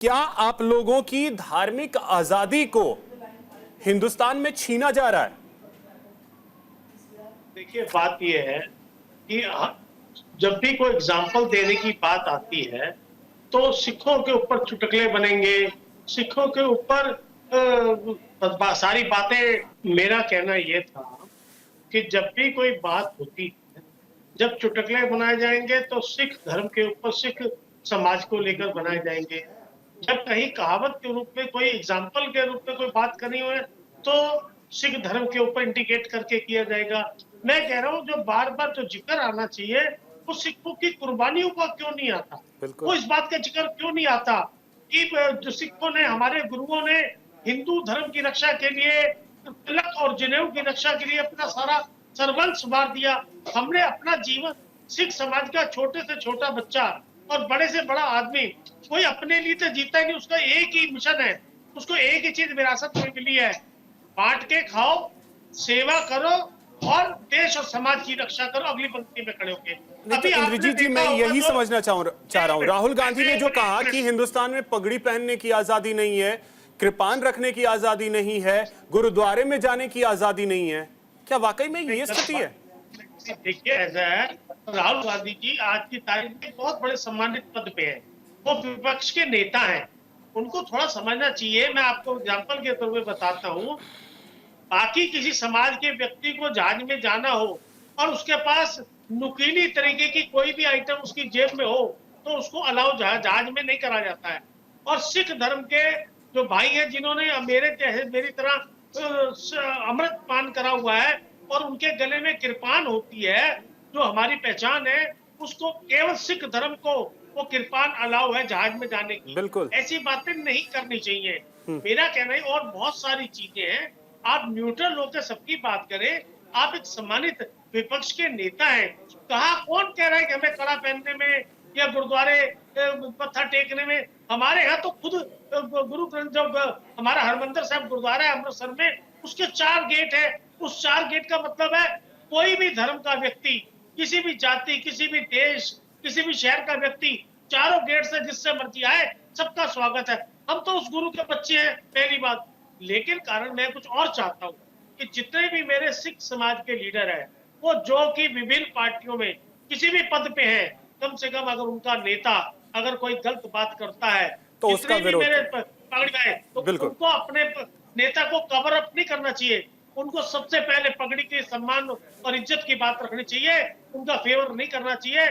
क्या आप लोगों की धार्मिक आजादी को हिंदुस्तान में छीना जा रहा है? देखिए, बात यह है कि जब भी कोई एग्जाम्पल देने की बात आती है तो सिखों के ऊपर चुटकुले बनेंगे, सिखों के ऊपर सारी बातें। मेरा कहना यह था कि जब भी कोई बात होती है, जब चुटकुले बनाए जाएंगे तो सिख धर्म के ऊपर, सिख समाज को लेकर बनाए जाएंगे। जब कहीं कहावत के रूप में, कोई एग्जाम्पल के रूप में कोई बात करनी हो तो सिख धर्म के ऊपर इंडिकेट करके किया जाएगा। मैं कह रहा हूँ जो बार बार जो जिक्र आना चाहिए वो सिखों की कुर्बानियों का क्यों नहीं आता, बिल्कुल। वो इस बात का जिक्र क्यों नहीं आता कि जो सिखों ने, हमारे गुरुओं ने हिंदू धर्म की रक्षा के लिए, तिलक और जनेऊ की रक्षा के लिए अपना सारा सर्वंस वार दिया। हमने अपना जीवन, सिख समाज का छोटे से छोटा बच्चा और बड़े से बड़ा आदमी, कोई अपने लिए तो जीता ही नहीं, उसका एक ही मिशन है, उसको एक ही चीज विरासत में मिली है, बांट के खाओ, सेवा करो और देश और समाज की रक्षा करो। अगली पंक्ति में खड़े होके नहीं तो अभी आपने इंद्रजीत जी, देखा मैं होगा यही तो समझना चाह रहा हूं। राहुल गांधी ने जो कहा कि हिंदुस्तान में पगड़ी पहनने की आजादी नहीं है, कृपान रखने की आजादी नहीं है, गुरुद्वारे में जाने की आजादी नहीं है, क्या वाकई में ये स्थिति है? देखिए, ऐसा है, राहुल गांधी जी आज की तारीख में बहुत बड़े सम्मानित पद पे हैं, वो विपक्ष के नेता हैं, उनको थोड़ा समझना चाहिए। मैं आपको एग्जाम्पल के तौर पे बताता हूँ। बाकी किसी समाज के व्यक्ति को जहाज में जाना हो और उसके पास नुकीली तरीके की कोई भी आइटम उसकी जेब में हो तो उसको अलाउ जहाज में नहीं करा जाता है। और सिख धर्म के जो भाई हैं, जिन्होंने मेरी तरह अमृत पान करा हुआ है और उनके गले में कृपान होती है, जो हमारी पहचान है, उसको केवल सिख धर्म को वो कृपान अलाउ है जहाज में जाने की। बिल्कुल। ऐसी बातें नहीं करनी चाहिए। मेरा कहना है, और बहुत सारी चीजें हैं, आप न्यूट्रल होकर सबकी बात करें। आप एक सम्मानित विपक्ष के नेता हैं, कहा कौन कह रहा है कि हमें कड़ा पहनने में या गुरुद्वारे मत्था टेकने में? हमारे यहाँ तो खुद गुरु ग्रंथ, जब हमारा हरमंदिर साहब गुरुद्वारा है अमृतसर में, उसके 4 गेट है। उस 4 गेट का मतलब है कोई भी धर्म का व्यक्ति, किसी भी जाति, किसी भी देश, किसी भी शहर का व्यक्ति, चारों गेट से जिससे मर्जी आए, सबका स्वागत है। हम तो उस गुरु के बच्चे हैं, पहली बात। लेकिन कारण मैं कुछ और चाहता हूँ कि जितने भी मेरे सिख समाज के लीडर हैं, वो जो कि विभिन्न पार्टियों में किसी भी पद पे हैं, कम से कम अगर उनका नेता अगर कोई गलत बात करता है, तो उसका जितने भी विरोध मेरे करें। पगड़ी भाई, तो बिल्कुल। उनको अपने नेता को कवर अप नहीं करना चाहिए। उनको सबसे पहले पगड़ी के सम्मान और इज्जत की बात रखनी चाहिए, उनका फेवर नहीं करना चाहिए।